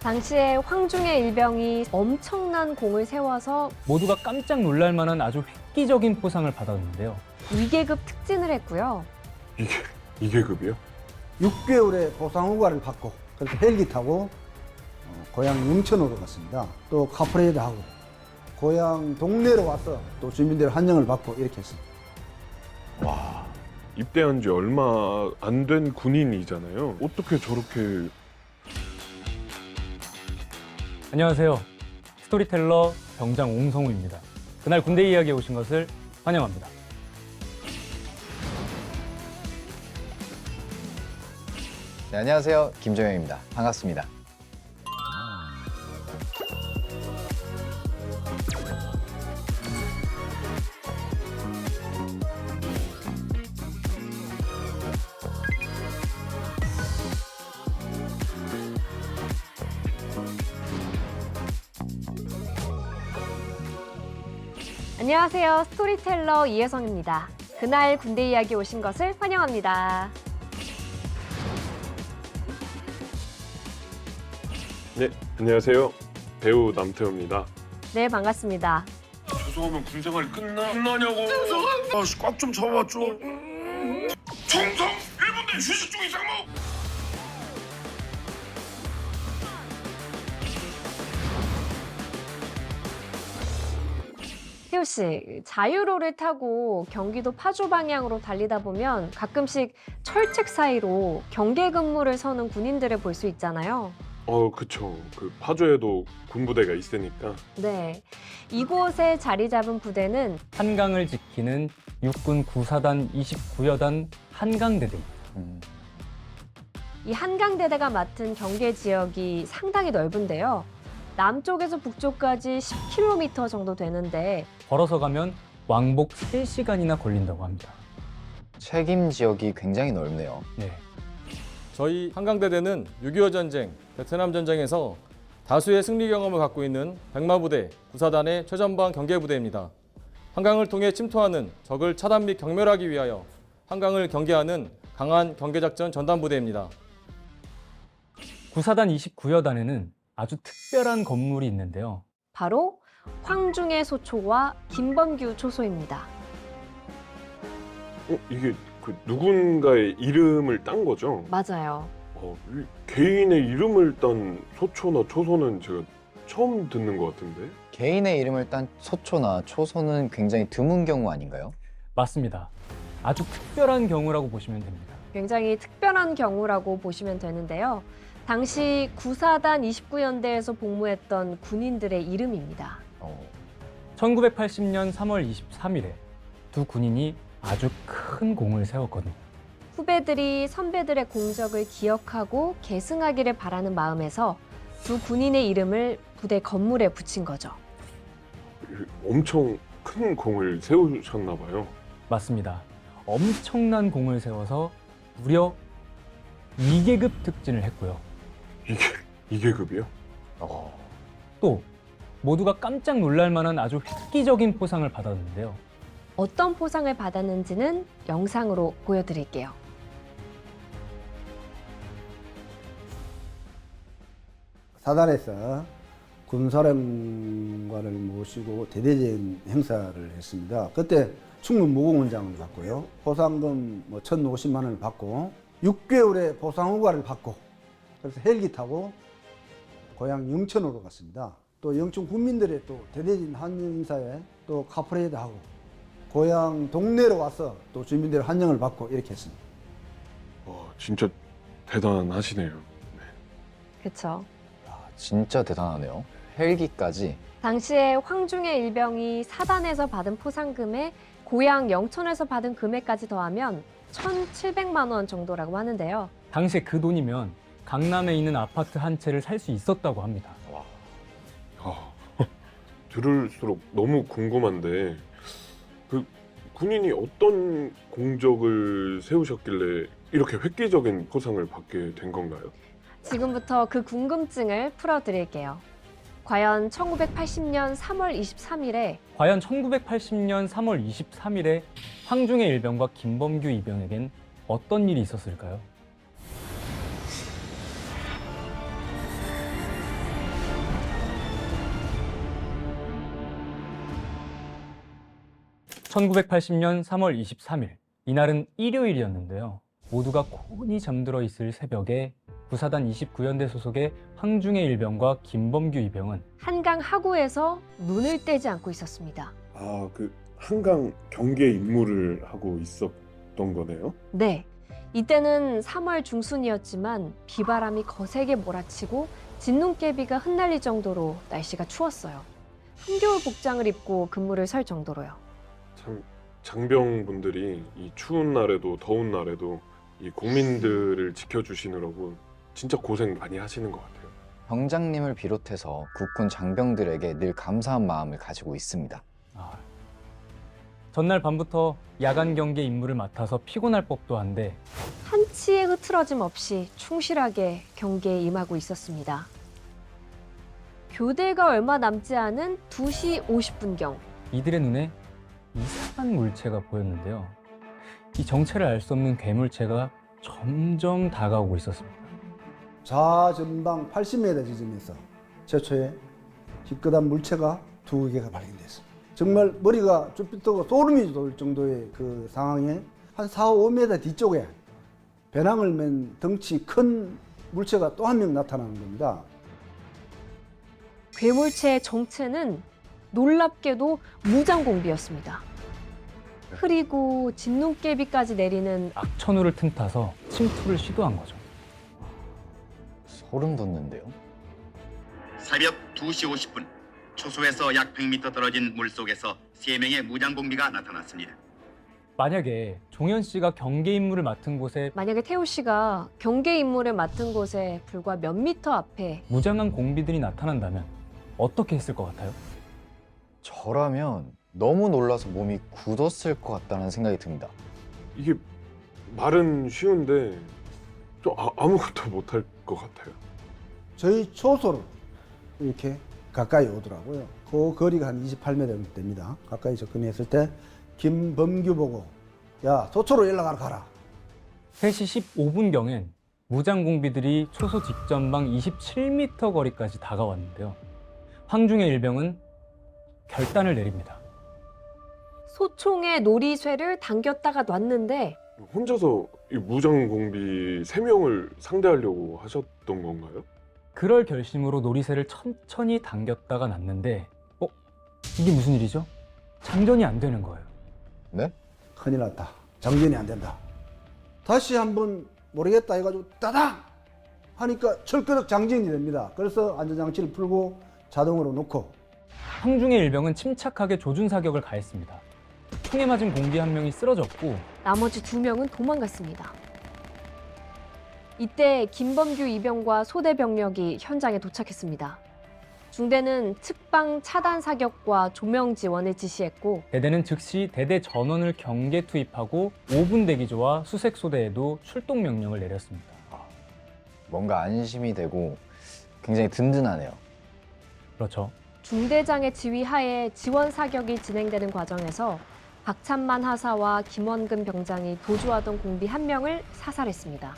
당시에 황중의 일병이 엄청난 공을 세워서 모두가 깜짝 놀랄 만한 아주 획기적인 포상을 받았는데요. 2계급 특진을 했고요. 이게 급이요? 6개월의 보상 휴가를 받고 그래서 헬기 타고 고향 영천으로 갔습니다. 또 카프레이드 하고 고향 동네로 와서 또 주민들 환영을 받고 이렇게 했습니다. 와, 입대한 지 얼마 안 된 군인이잖아요. 어떻게 저렇게... 안녕하세요. 스토리텔러 병장 옹성우입니다. 그날 군대 이야기에 오신 것을 환영합니다. 네, 안녕하세요. 김정영입니다. 반갑습니다. 안녕하세요. 스토리텔러 이혜성입니다. 그날 군대 이야기 오신 것을 환영합니다. 네, 안녕하세요. 배우 남태호입니다. 네, 반갑습니다. 죄송하면 군생활 끝나냐고. 아씨, 꽉 좀 잡아줘. 총성 1분 뒤 휴식 중 이상무. 태호 씨, 자유로를 타고 경기도 파주 방향으로 달리다 보면 가끔씩 철책 사이로 경계 근무를 서는 군인들을 볼 수 있잖아요. 그쵸. 그 파주에도 군부대가 있으니까. 네, 이곳에 자리 잡은 부대는 한강을 지키는 육군 구사단 29여단 한강대대입니다. 이 한강대대가 맡은 경계 지역이 상당히 넓은데요. 남쪽에서 북쪽까지 10km 정도 되는데 걸어서 가면 왕복 3시간이나 걸린다고 합니다. 책임 지역이 굉장히 넓네요. 네. 저희 한강대대는 6.25 전쟁, 베트남 전쟁에서 다수의 승리 경험을 갖고 있는 백마부대, 구사단의 최전방 경계부대입니다. 한강을 통해 침투하는 적을 차단 및 경멸하기 위하여 한강을 경계하는 강한 경계작전 전단부대입니다. 구사단 29여단에는 아주 특별한 건물이 있는데요. 바로 황중의 소초와 김범규 초소입니다. 이게 그 누군가의 이름을 딴 거죠? 맞아요. 이 개인의 이름을 딴 소초나 초소는 제가 처음 듣는 것 같은데? 개인의 이름을 딴 소초나 초소는 굉장히 드문 경우 아닌가요? 맞습니다. 아주 특별한 경우라고 보시면 됩니다. 굉장히 특별한 경우라고 보시면 되는데요. 당시 구사단 29연대에서 복무했던 군인들의 이름입니다. 1980년 3월 23일에 두 군인이 아주 큰 공을 세웠거든요. 후배들이 선배들의 공적을 기억하고 계승하기를 바라는 마음에서 두 군인의 이름을 부대 건물에 붙인 거죠. 엄청 큰 공을 세우셨나 봐요. 맞습니다. 엄청난 공을 세워서 무려 2계급 특진을 했고요. 이게 급이요? 또 모두가 깜짝 놀랄 만한 아주 획기적인 포상을 받았는데요. 어떤 포상을 받았는지는 영상으로 보여드릴게요. 사단에서 군사령관을 모시고 대대적인 행사를 했습니다. 그때 충북 무공원장을 받고요. 포상금 1,050만 원을 받고 6개월의 보상 휴가를 받고 그래서 헬기 타고 고향 영천으로 갔습니다. 또 영천 군민들의 또 대대적인 환영 인사에 또 카프레이드 하고 고향 동네로 와서 또 주민들 환영을 받고 이렇게 했습니다. 진짜 대단하시네요. 그렇죠. 진짜 대단하네요. 헬기까지. 당시에 황중의 일병이 사단에서 받은 포상금에 고향 영천에서 받은 금액까지 더하면 1,700만 원 정도라고 하는데요. 당시에 그 돈이면 강남에 있는 아파트 한 채를 살 수 있었다고 합니다. 들을수록 너무 궁금한데 그 군인이 어떤 공적을 세우셨길래 이렇게 획기적인 포상을 받게 된 건가요? 지금부터 그 궁금증을 풀어드릴게요. 과연 1980년 3월 23일에 과연 1980년 3월 23일에 황중의 일병과 김범규 이병에겐 어떤 일이 있었을까요? 1980년 3월 23일, 이날은 일요일이었는데요. 모두가 곤히 잠들어 있을 새벽에 구사단 29연대 소속의 황중의 일병과 김범규 이병은 한강 하구에서 눈을 떼지 않고 있었습니다. 아, 그 한강 경계 임무를 하고 있었던 거네요? 네, 이때는 3월 중순이었지만 비바람이 거세게 몰아치고 진눈깨비가 흩날릴 정도로 날씨가 추웠어요. 한겨울 복장을 입고 근무를 설 정도로요. 참 장병분들이 이 추운 날에도 더운 날에도 이 국민들을 지켜주시느라고 진짜 고생 많이 하시는 것 같아요. 병장님을 비롯해서 국군 장병들에게 늘 감사한 마음을 가지고 있습니다. 전날 밤부터 야간 경계 임무를 맡아서 피곤할 법도 한데 한치의 흐트러짐 없이 충실하게 경계에 임하고 있었습니다. 교대가 얼마 남지 않은 2시 50분경. 이들의 눈에 이상한 물체가 보였는데요. 이 정체를 알 수 없는 괴물체가 점점 다가오고 있었습니다. 좌전방 80m 지점에서 최초의 희끗한 물체가 2개가 발견됐습니다. 정말 머리가 쭈뼛 뜨고 소름이 돋을 정도의 그 상황에 한 4, 5m 뒤쪽에 배낭을 맨 덩치 큰 물체가 또 한 명 나타나는 겁니다. 괴물체의 정체는 놀랍게도 무장공비였습니다. 흐리고 진눈깨비까지 내리는 악천후를 틈타서 침투를 시도한 거죠. 소름 돋는데요. 새벽 2시 50분 초소에서 약 100m 떨어진 물속에서 3명의 무장공비가 나타났습니다. 만약에 종현 씨가 경계 임무를 맡은 곳에 만약에 태호 씨가 경계 임무를 맡은 곳에 불과 몇 미터 앞에 무장한 공비들이 나타난다면 어떻게 했을 것 같아요? 저라면 너무 놀라서 몸이 굳었을 것 같다는 생각이 듭니다. 이게 말은 쉬운데 좀 아무것도 못할 것 같아요. 저희 초소로 이렇게 가까이 오더라고요. 그 거리가 한 28m 정도 됩니다. 가까이 접근했을 때 김범규 보고 야 소초로 연락하러 가라. 3시 15분경엔 무장 공비들이 초소 직전방 27m 거리까지 다가왔는데요. 황중의 일병은 결단을 내립니다. 소총의 놀이쇠를 당겼다가 놨는데 혼자서 이 무장공비 3명을 상대하려고 하셨던 건가요? 그럴 결심으로 놀이새를 천천히 당겼다가 놨는데 이게 무슨 일이죠? 장전이 안 되는 거예요. 네? 큰일 났다. 장전이 안 된다. 다시 한번 모르겠다 해가지고 따당 하니까 철끄덕 장전이 됩니다. 그래서 안전장치를 풀고 자동으로 놓고 황중의 일병은 침착하게 조준 사격을 가했습니다. 총에 맞은 공비 한 명이 쓰러졌고 나머지 2명은 도망갔습니다. 이때 김범규 이병과 소대 병력이 현장에 도착했습니다. 중대는 측방 차단 사격과 조명 지원을 지시했고 대대는 즉시 대대 전원을 경계 투입하고 5분 대기조와 수색 소대에도 출동 명령을 내렸습니다. 뭔가 안심이 되고 굉장히 든든하네요. 그렇죠. 중대장의 지휘하에 지원 사격이 진행되는 과정에서 박찬만 하사와 김원근 병장이 도주하던 공비 1명을 사살했습니다.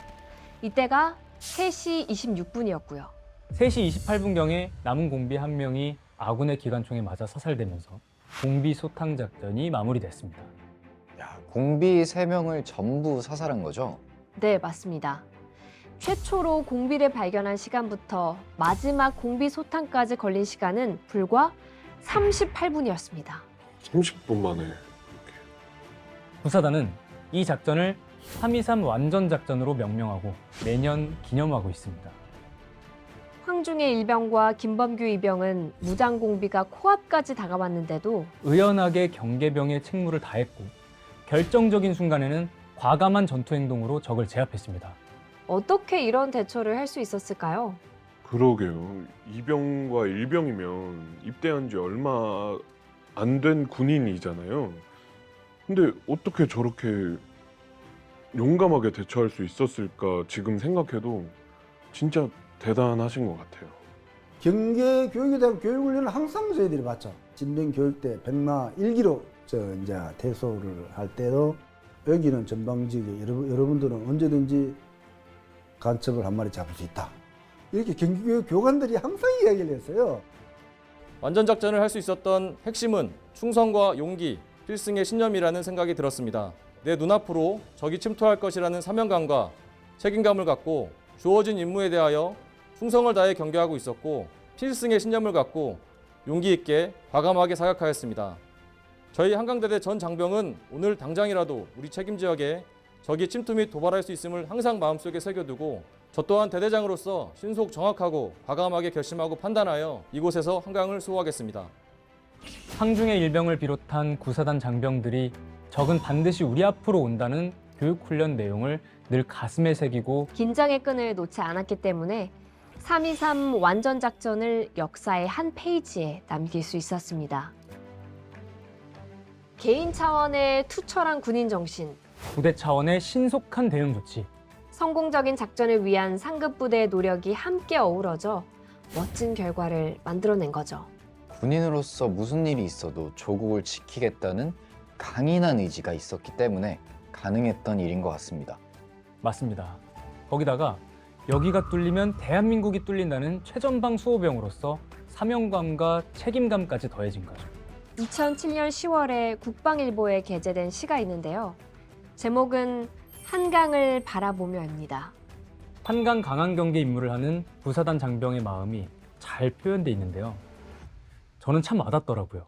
이때가 3시 26분이었고요. 3시 28분경에 남은 공비 1명이 아군의 기관총에 맞아 사살되면서 공비 소탕 작전이 마무리됐습니다. 야, 공비 3명을 전부 사살한 거죠? 네, 맞습니다. 최초로 공비를 발견한 시간부터 마지막 공비 소탕까지 걸린 시간은 불과 38분이었습니다. 30분 만에 이렇게. 구사단은 이 작전을 3.23 완전작전으로 명명하고 매년 기념하고 있습니다. 황중의 일병과 김범규 이병은 무장 공비가 코앞까지 다가왔는데도 의연하게 경계병의 책무를 다했고 결정적인 순간에는 과감한 전투 행동으로 적을 제압했습니다. 어떻게 이런 대처를 할 수 있었을까요? 그러게요. 이병과 일병이면 입대한 지 얼마 안 된 군인이잖아요. 근데 어떻게 저렇게 용감하게 대처할 수 있었을까 지금 생각해도 진짜 대단하신 것 같아요. 경계 교육에 대한 교육훈련을 항상 저희들이 받죠. 진병 교육 때 백마 1기로 이제 퇴소를 할 때도 여기는 전방지역에 여러분들은 언제든지 간첩을 한 마리 잡을 수 있다. 이렇게 경기교육 교관들이 항상 이야기를 했어요. 완전작전을 할 수 있었던 핵심은 충성과 용기, 필승의 신념이라는 생각이 들었습니다. 내 눈앞으로 적이 침투할 것이라는 사명감과 책임감을 갖고 주어진 임무에 대하여 충성을 다해 경계하고 있었고 필승의 신념을 갖고 용기 있게 과감하게 사격하였습니다. 저희 한강대대 전 장병은 오늘 당장이라도 우리 책임 지역에 적이 침투 및 도발할 수 있음을 항상 마음속에 새겨두고 저 또한 대대장으로서 신속 정확하고 과감하게 결심하고 판단하여 이곳에서 한강을 수호하겠습니다. 항중의 일병을 비롯한 구사단 장병들이 적은 반드시 우리 앞으로 온다는 교육훈련 내용을 늘 가슴에 새기고 긴장의 끈을 놓지 않았기 때문에 3.23 완전작전을 역사의 한 페이지에 남길 수 있었습니다. 개인 차원의 투철한 군인 정신, 부대 차원의 신속한 대응 조치, 성공적인 작전을 위한 상급 부대의 노력이 함께 어우러져 멋진 결과를 만들어낸 거죠. 군인으로서 무슨 일이 있어도 조국을 지키겠다는 강인한 의지가 있었기 때문에 가능했던 일인 것 같습니다. 맞습니다. 거기다가 여기가 뚫리면 대한민국이 뚫린다는 최전방 수호병으로서 사명감과 책임감까지 더해진 거죠. 2007년 10월에 국방일보에 게재된 시가 있는데요. 제목은 한강을 바라보며입니다. 한강 강한 경계 임무를 하는 부사단 장병의 마음이 잘 표현돼 있는데요. 저는 참 와닿더라고요.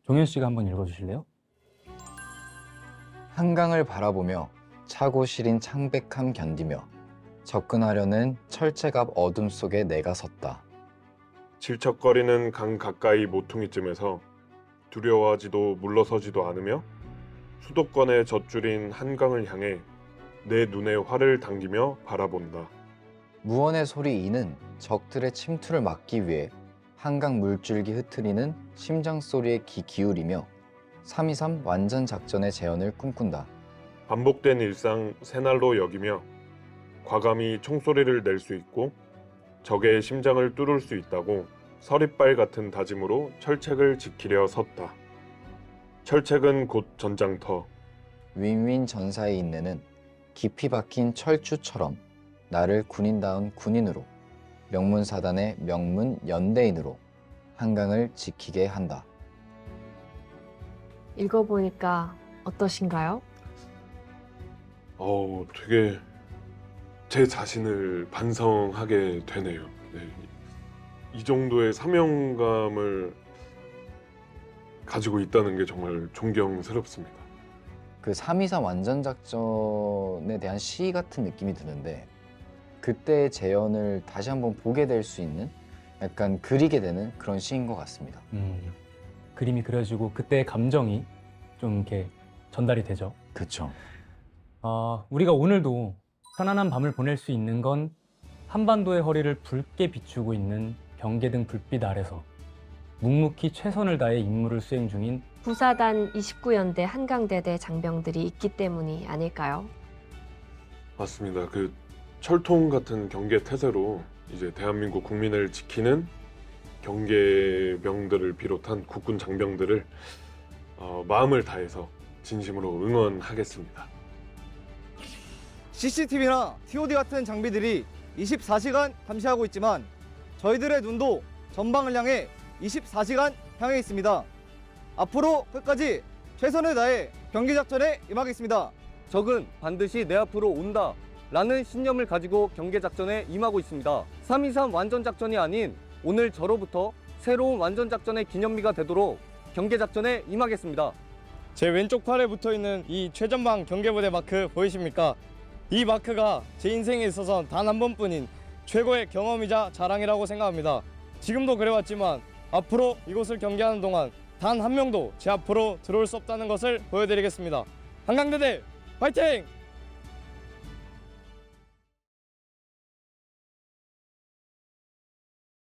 종현 씨가 한번 읽어주실래요? 한강을 바라보며 차고 시린 창백함 견디며 접근하려는 철제갑 어둠 속에 내가 섰다. 질척거리는 강 가까이 모퉁이쯤에서 두려워하지도 물러서지도 않으며 수도권의 젖줄인 한강을 향해 내 눈에 활을 당기며 바라본다. 무언의 소리 이는 적들의 침투를 막기 위해 한강 물줄기 흩트리는 심장 소리에 귀 기울이며 3.23 완전 작전의 재현을 꿈꾼다. 반복된 일상 새날로 여기며 과감히 총소리를 낼 수 있고 적의 심장을 뚫을 수 있다고 서리빨 같은 다짐으로 철책을 지키려 섰다. 철책은 곧 전장터. 윈윈 전사의 인내는 깊이 박힌 철추처럼 나를 군인다운 군인으로, 명문사단의 명문 연대인으로 한강을 지키게 한다. 읽어보니까 어떠신가요? 되게 제 자신을 반성하게 되네요. 네. 이 정도의 사명감을 가지고 있다는 게 정말 존경스럽습니다. 그 3.23 완전작전에 대한 시 같은 느낌이 드는데 그때의 재현을 다시 한번 보게 될 수 있는 약간 그리게 되는 그런 시인 것 같습니다. 그림이 그려지고 그때의 감정이 좀 이렇게 전달이 되죠. 그렇죠. 우리가 오늘도 편안한 밤을 보낼 수 있는 건 한반도의 허리를 붉게 비추고 있는 경계등 불빛 아래서 묵묵히 최선을 다해 임무를 수행 중인 부사단 29연대 한강대대 장병들이 있기 때문이 아닐까요? 맞습니다. 그 철통 같은 경계 태세로 이제 대한민국 국민을 지키는 경계병들을 비롯한 국군 장병들을 마음을 다해서 진심으로 응원하겠습니다. CCTV나 TOD 같은 장비들이 24시간 감시하고 있지만 저희들의 눈도 전방을 향해 24시간 향해 있습니다. 앞으로 끝까지 최선을 다해 경계작전에 임하겠습니다. 적은 반드시 내 앞으로 온다 라는 신념을 가지고 경계작전에 임하고 있습니다. 3.23 완전작전이 아닌 오늘 저로부터 새로운 완전작전의 기념비가 되도록 경계작전에 임하겠습니다. 제 왼쪽 팔에 붙어있는 이 최전방 경계부대 마크 보이십니까? 이 마크가 제 인생에 있어서 단 한 번뿐인 최고의 경험이자 자랑이라고 생각합니다. 지금도 그래왔지만 앞으로 이곳을 경계하는 동안 단 한 명도 제 앞으로 들어올 수 없다는 것을 보여드리겠습니다. 한강대대 화이팅!